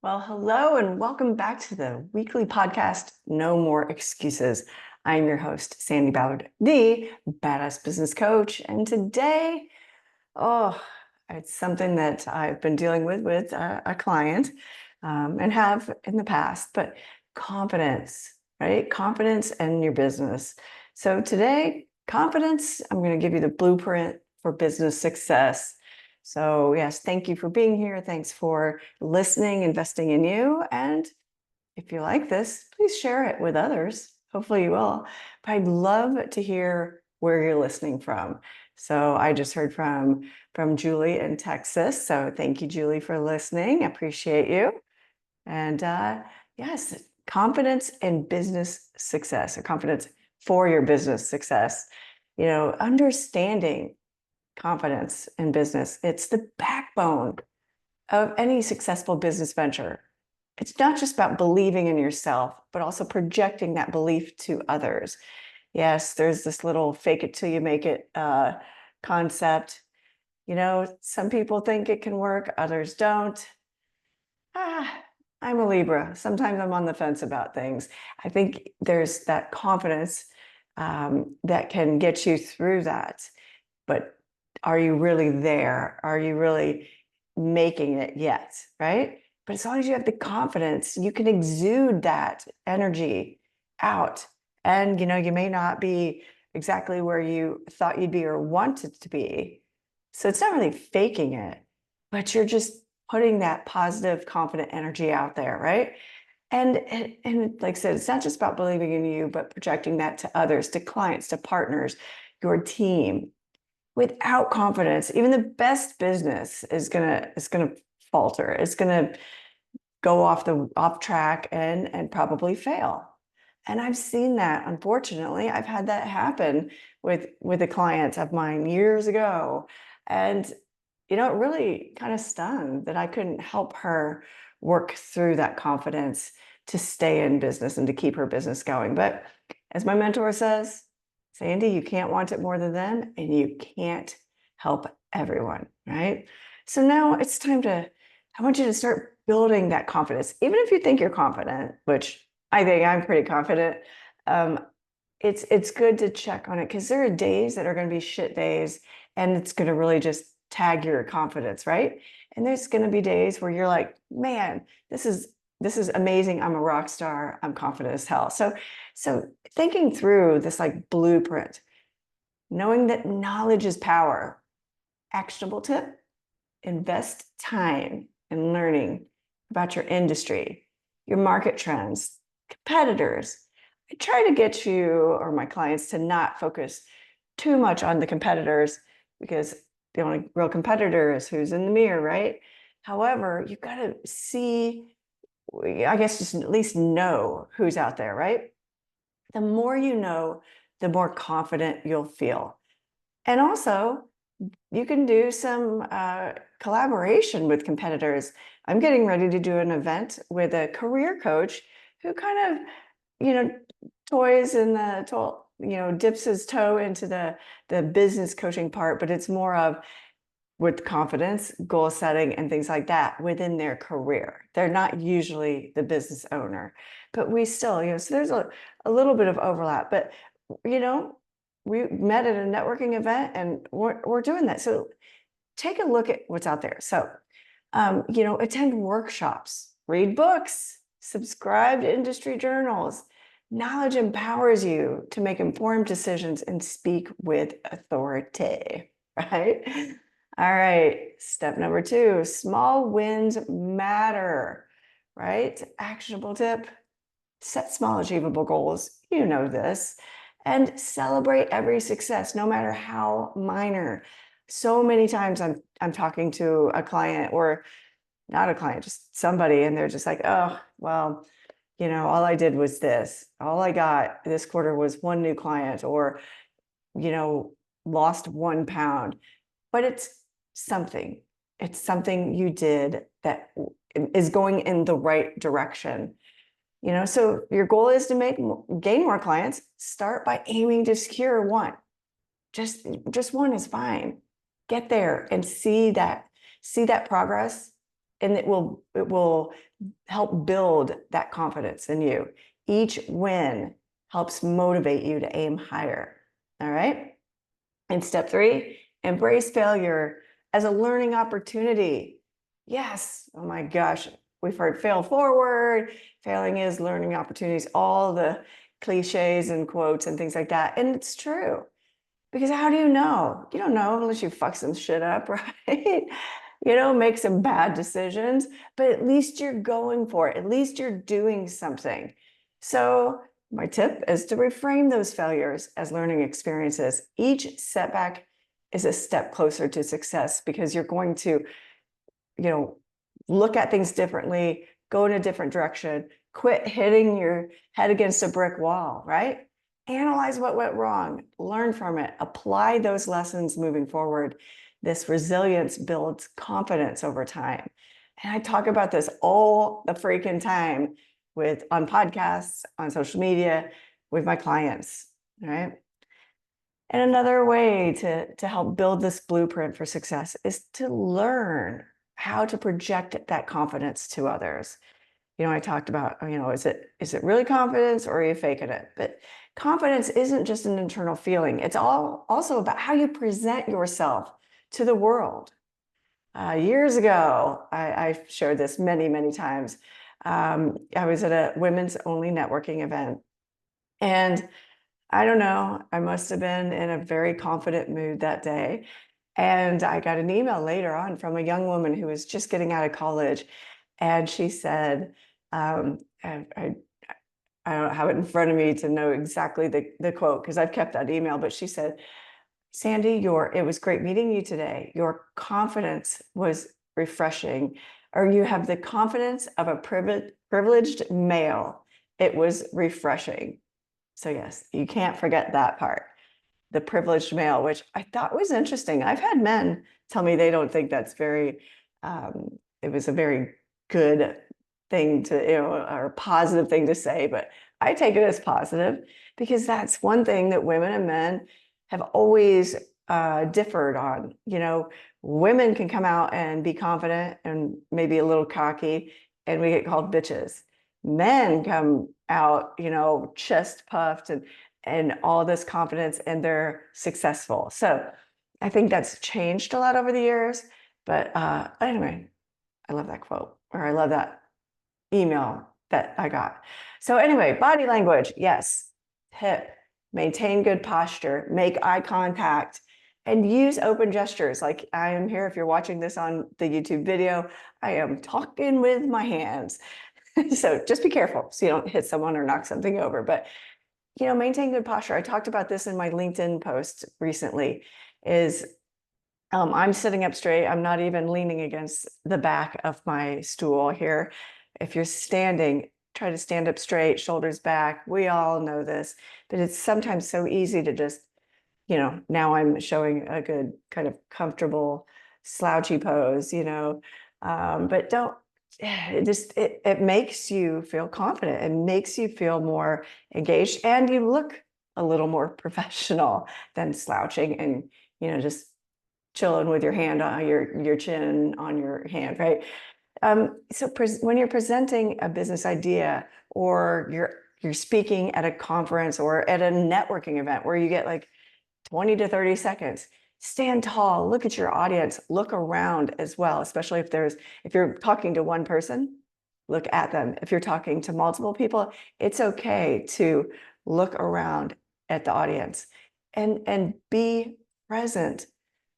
Well, hello and welcome back to the weekly podcast, No More Excuses. I'm your host, Sandi Ballard, the badass business coach. And today, it's something that I've been dealing with a client and have in the past, but confidence, right? Confidence in your business. So today, confidence, I'm going to give you the blueprint for business success. So yes, thank you for being here. Thanks for listening, investing in you. And if you like this, please share it with others. Hopefully you will. But I'd love to hear where you're listening from. So I just heard from Julie in Texas. So thank you, Julie, for listening. I appreciate you. And yes, confidence in business success, or confidence for your business success. You know, understanding confidence in business. It's the backbone of any successful business venture. It's not just about believing in yourself, but also projecting that belief to others. Yes, there's this little fake it till you make it concept. You know, some people think it can work, others don't. I'm a Libra. Sometimes I'm on the fence about things. I think there's that confidence that can get you through that. But are you really there? Are you really making it yet? Right? But as long as you have the confidence, you can exude that energy out. And, you know, you may not be exactly where you thought you'd be or wanted to be. So it's not really faking it, but you're just putting that positive, confident energy out there, right? And like I said, it's not just about believing in you, but projecting that to others, to clients, to partners, your team. Without confidence, even the best business is gonna falter. It's gonna go off track and probably fail. And I've seen that. Unfortunately, I've had that happen with a client of mine years ago. And you know, it really kind of stung that I couldn't help her work through that confidence to stay in business and to keep her business going. But as my mentor says, Sandi, you can't want it more than them, and you can't help everyone, right? So now it's time I want you to start building that confidence. Even if you think you're confident, which I think I'm pretty confident, it's good to check on it, because there are days that are going to be shit days, and it's going to really just tag your confidence, right? And there's going to be days where you're like, man, this is amazing. I'm a rock star. I'm confident as hell. So thinking through this like blueprint, knowing that knowledge is power. Actionable tip: invest time in learning about your industry, your market trends, competitors. I try to get you or my clients to not focus too much on the competitors, because the only real competitor is who's in the mirror, right? However, you've got to see, I guess, just at least know who's out there, right? The more you know, the more confident you'll feel. And also, you can do some collaboration with competitors. I'm getting ready to do an event with a career coach who kind of, you know, dips his toe into the business coaching part, but it's more of with confidence, goal setting, and things like that within their career. They're not usually the business owner, but we still, you know, so there's a little bit of overlap. But, you know, we met at a networking event and we're doing that. So take a look at what's out there. So, you know, attend workshops, read books, subscribe to industry journals. Knowledge empowers you to make informed decisions and speak with authority, right? All right, step number 2, small wins matter, right? Actionable tip: set small achievable goals. You know this. And celebrate every success, no matter how minor. So many times I'm talking to a client, or not a client, just somebody, and they're just like, oh, well, you know, all I did was this. All I got this quarter was one new client, or, you know, lost 1 pound. But it's something you did that is going in the right direction. You know, so your goal is to gain more clients. Start by aiming to secure one. Just one is fine. Get there and see that progress, and it will help build that confidence in you. Each win helps motivate you to aim higher. All right. And step 3, embrace failure as a learning opportunity. Yes. Oh my gosh. We've heard fail forward, failing is learning opportunities, all the cliches and quotes and things like that. And it's true. Because how do you know? You don't know unless you fuck some shit up, right? Make some bad decisions, but at least you're going for it. At least you're doing something. So my tip is to reframe those failures as learning experiences. Each setback is a step closer to success because you're going to, look at things differently, go in a different direction, quit hitting your head against a brick wall, right? Analyze what went wrong, learn from it, apply those lessons moving forward. This resilience builds confidence over time. And I talk about this all the freaking time on podcasts, on social media, with my clients, right? And another way to help build this blueprint for success is to learn how to project that confidence to others. I talked about, is it really confidence or are you faking it? But confidence isn't just an internal feeling. It's also about how you present yourself to the world. Years ago, I've shared this many, many times. I was at a women's only networking event, and I don't know, I must have been in a very confident mood that day. And I got an email later on from a young woman who was just getting out of college. And she said, I don't have it in front of me to know exactly the quote because I've kept that email, but she said, Sandi, it was great meeting you today. Your confidence was refreshing, or you have the confidence of a privileged male. It was refreshing. So yes, you can't forget that part, the privileged male, which I thought was interesting. I've had men tell me they don't think that's it was a very good thing to, or a positive thing to say, but I take it as positive because that's one thing that women and men have always differed on. Women can come out and be confident and maybe a little cocky, and we get called bitches. Men come out, chest puffed and all this confidence, and they're successful. So I think that's changed a lot over the years. But anyway, I love that quote, or I love that email that I got. So anyway, body language, yes. Tip, maintain good posture, make eye contact, and use open gestures. Like I am here, if you're watching this on the YouTube video, I am talking with my hands. So just be careful so you don't hit someone or knock something over. But, maintain good posture. I talked about this in my LinkedIn post recently, is I'm sitting up straight. I'm not even leaning against the back of my stool here. If you're standing, try to stand up straight, shoulders back. We all know this, but it's sometimes so easy to just, now I'm showing a good kind of comfortable slouchy pose, but don't, it makes you feel confident. It makes you feel more engaged, and you look a little more professional than slouching and, just chilling with your hand on your chin on your hand, right? So when you're presenting a business idea, or you're speaking at a conference or at a networking event where you get like 20 to 30 seconds, stand tall, look at your audience, look around as well, especially if you're talking to one person, look at them. If you're talking to multiple people, it's okay to look around at the audience and be present,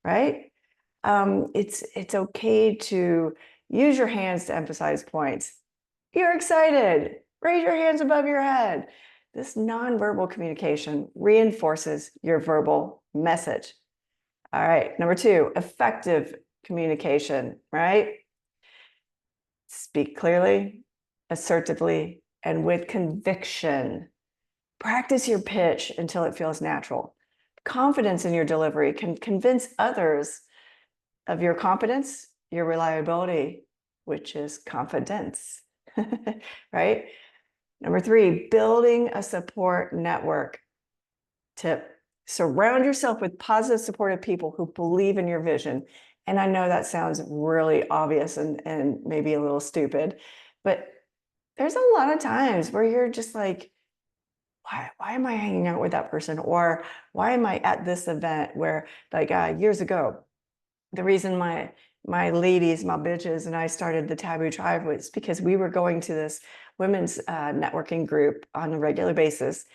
right? It's okay to use your hands to emphasize points. You're excited. Raise your hands above your head. This nonverbal communication reinforces your verbal message. All right, number 2, effective communication, right? Speak clearly, assertively, and with conviction. Practice your pitch until it feels natural. Confidence in your delivery can convince others of your competence, your reliability, which is confidence, right? Number 3, building a support network. Tip, surround yourself with positive, supportive people who believe in your vision And I know that sounds really obvious and maybe a little stupid, but there's a lot of times where you're just like, why am I hanging out with that person? Or why am I at this event where, like, years ago, the reason my ladies, my bitches, and I started the Taboo Tribe was because we were going to this women's networking group on a regular basis,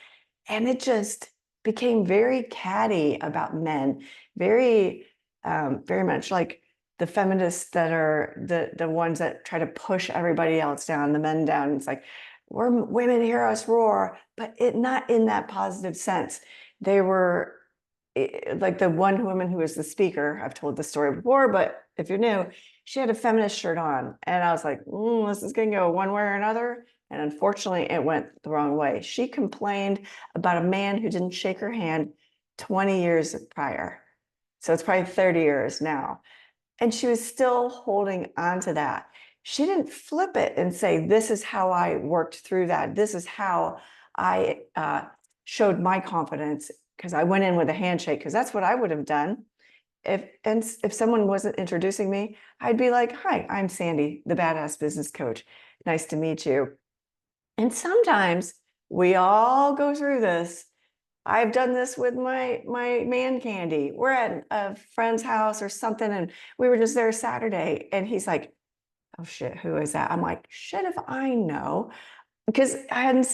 and it just became very catty about men, very much like the feminists that are the ones that try to push everybody else down, the men down. It's like, we're women, hear us roar, but it not in that positive sense. They were like the one woman who was the speaker. I've told this story before, but if you're new, she had a feminist shirt on, and I was like, this is gonna go one way or another. And unfortunately, it went the wrong way. She complained about a man who didn't shake her hand 20 years prior. So it's probably 30 years now. And she was still holding on to that. She didn't flip it and say, this is how I worked through that. This is how I showed my confidence, because I went in with a handshake, because that's what I would have done. If someone wasn't introducing me, I'd be like, hi, I'm Sandi, the badass business coach. Nice to meet you. And sometimes we all go through this. I've done this with my man Candy. We're at a friend's house or something, and we were just there Saturday, and he's like, oh shit, who is that? I'm like, shit if I know. Because we hadn't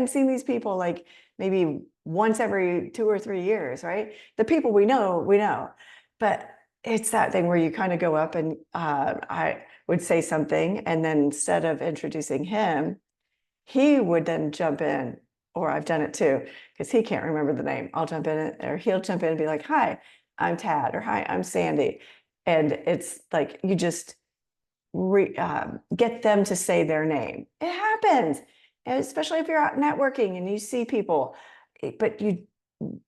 seen these people like maybe once every 2 or 3 years, right? The people we know. But it's that thing where you kind of go up and I would say something, and then instead of introducing him, he would then jump in, or I've done it too, because he can't remember the name. I'll jump in, or he'll jump in and be like, hi, I'm Tad, or hi, I'm Sandi. And it's like, you just get them to say their name. It happens, and especially if you're out networking and you see people, but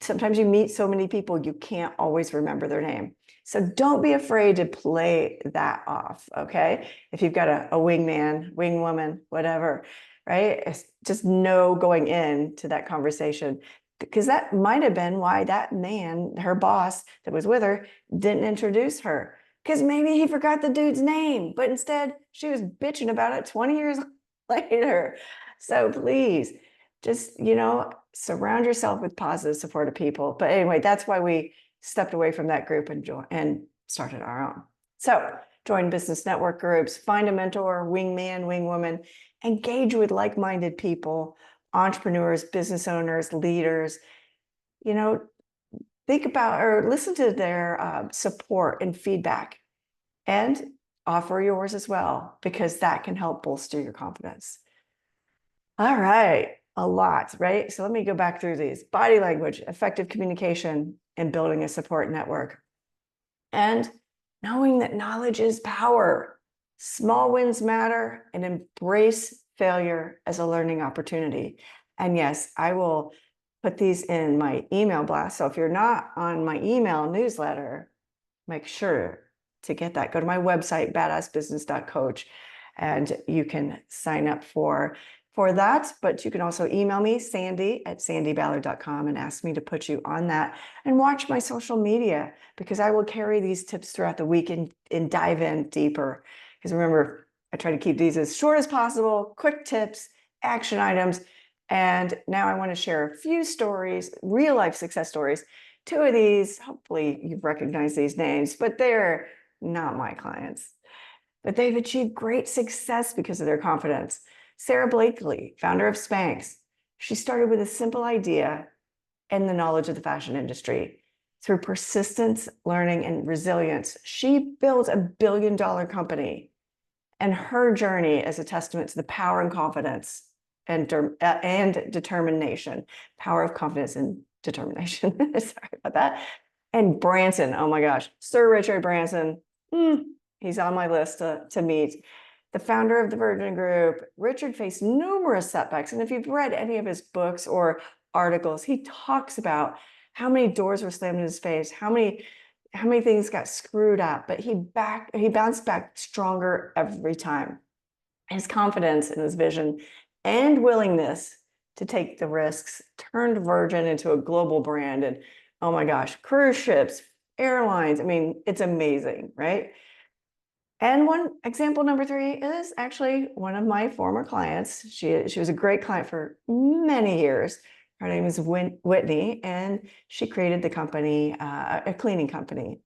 sometimes you meet so many people, you can't always remember their name. So don't be afraid to play that off, okay? If you've got a wingman, wingwoman, whatever, right? It's just know going into that conversation, because that might have been why that man, her boss that was with her, didn't introduce her, because maybe he forgot the dude's name, but instead she was bitching about it 20 years later. So please, just, surround yourself with positive, supportive people. But anyway, that's why we stepped away from that group and started our own. So join business network groups, find a mentor, wingman, wingwoman, engage with like-minded people, entrepreneurs, business owners, leaders. Think about or listen to their support and feedback, and offer yours as well, because that can help bolster your confidence. All right, a lot, right? So let me go back through these. Body language, effective communication, and building a support network. And knowing that knowledge is power. Small wins matter, and embrace failure as a learning opportunity. And yes, I will put these in my email blast. So if you're not on my email newsletter, make sure to get that. Go to my website, badassbusiness.coach, and you can sign up for that. But you can also email me, Sandi@sandiballard.com, and ask me to put you on that. And watch my social media, because I will carry these tips throughout the week and dive in deeper. Because remember, I try to keep these as short as possible, quick tips, action items. And now I want to share a few stories, real life success stories. 2 of these, hopefully you've recognized these names, but they're not my clients. But they've achieved great success because of their confidence. Sarah Blakely, founder of Spanx. She started with a simple idea and the knowledge of the fashion industry. Through persistence, learning, and resilience, she built a billion-dollar company. And her journey is a testament to the power and confidence and determination. Power of confidence and determination. Sorry about that. And Branson, oh my gosh, Sir Richard Branson. He's on my list to meet. The founder of the Virgin Group. Richard faced numerous setbacks. And if you've read any of his books or articles, he talks about how many doors were slammed in his face, how many things got screwed up, but he bounced back stronger every time. His confidence in his vision and willingness to take the risks turned Virgin into a global brand. And oh my gosh, cruise ships, airlines. I mean, it's amazing, right? And one example number 3 is actually one of my former clients. She was a great client for many years. Her name is Whitney, and she created the company, a cleaning company.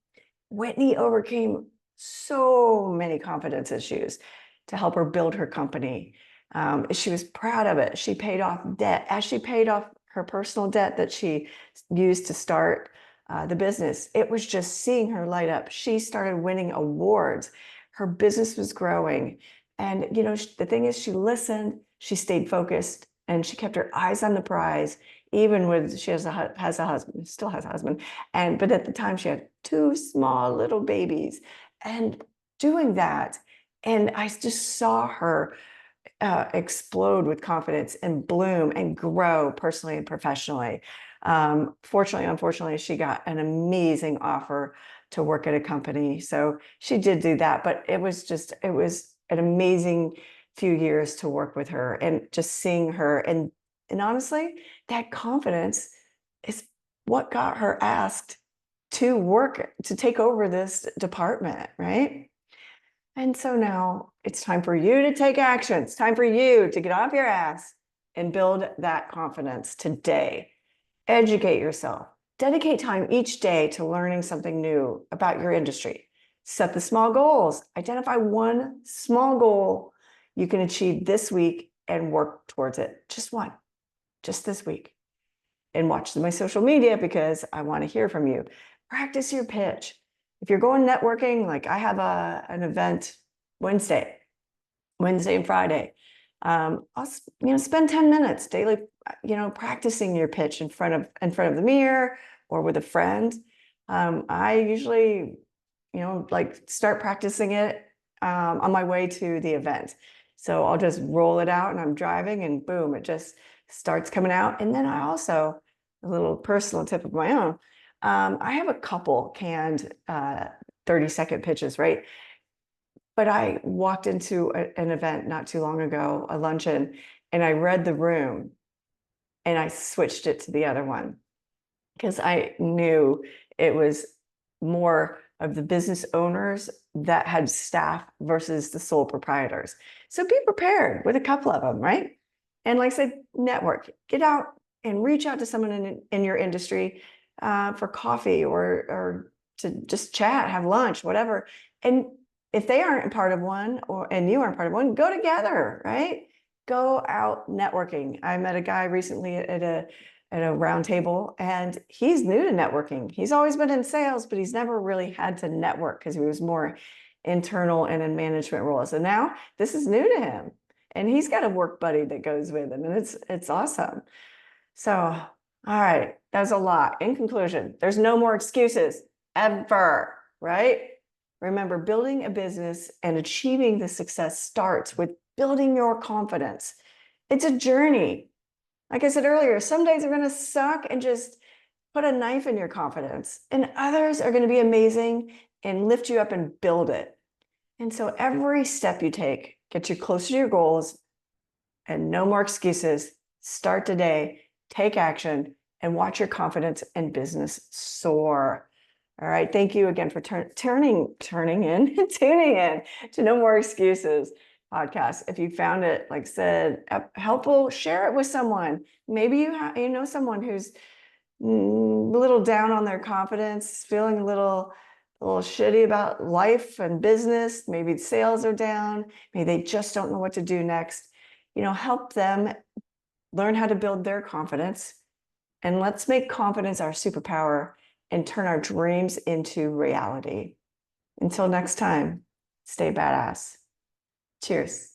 Whitney overcame so many confidence issues to help her build her company. She was proud of it. She paid off debt. As she paid off her personal debt that she used to start the business, it was just seeing her light up. She started winning awards. Her business was growing. And, you know, the thing is, she listened, she stayed focused, and she kept her eyes on the prize, even with she has a husband, still has a husband. But at the time she had 2 small little babies, and doing that. And I just saw her explode with confidence and bloom and grow personally and professionally. Fortunately, unfortunately, she got an amazing offer to work at a company. So she did do that, but it was an amazing few years to work with her and just seeing her. And honestly, that confidence is what got her asked to take over this department, right? And so now it's time for you to take action. It's time for you to get off your ass and build that confidence today. Educate yourself. Dedicate time each day to learning something new about your industry. Set the small goals. Identify one small goal you can achieve this week and work towards it. Just one, just this week. And watch my social media because I want to hear from you. Practice your pitch. If you're going networking, like I have an event Wednesday and Friday. I'll spend 10 minutes daily, practicing your pitch in front of the mirror or with a friend. I usually, start practicing it on my way to the event. So I'll just roll it out and I'm driving and boom, it just starts coming out. And then I also, a little personal tip of my own, I have a couple canned 30-second pitches, right? But I walked into an event not too long ago, a luncheon, and I read the room and I switched it to the other one because I knew it was more of the business owners that had staff versus the sole proprietors. So be prepared with a couple of them, right? And like I said, network, get out and reach out to someone in your industry for coffee or to just chat, have lunch, whatever. And if they aren't a part of one and you aren't part of one, go together, right? Go out networking. I met a guy recently at a round table, and he's new to networking. He's always been in sales, but he's never really had to network because he was more internal and in management roles. And now this is new to him, and he's got a work buddy that goes with him, and it's awesome. So, all right, that was a lot. In conclusion, there's no more excuses ever, right? Remember, building a business and achieving the success starts with building your confidence. It's a journey. Like I said earlier, some days are going to suck and just put a knife in your confidence, and others are going to be amazing and lift you up and build it. And so every step you take gets you closer to your goals, and no more excuses. Start today, take action, and watch your confidence and business soar. All right. Thank you again for tuning in to No More Excuses podcast. If you found it, like I said, helpful, share it with someone. Maybe you know someone who's a little down on their confidence, feeling a little shitty about life and business. Maybe sales are down. Maybe they just don't know what to do next. Help them learn how to build their confidence. And let's make confidence our superpower and turn our dreams into reality. Until next time, stay badass. Cheers.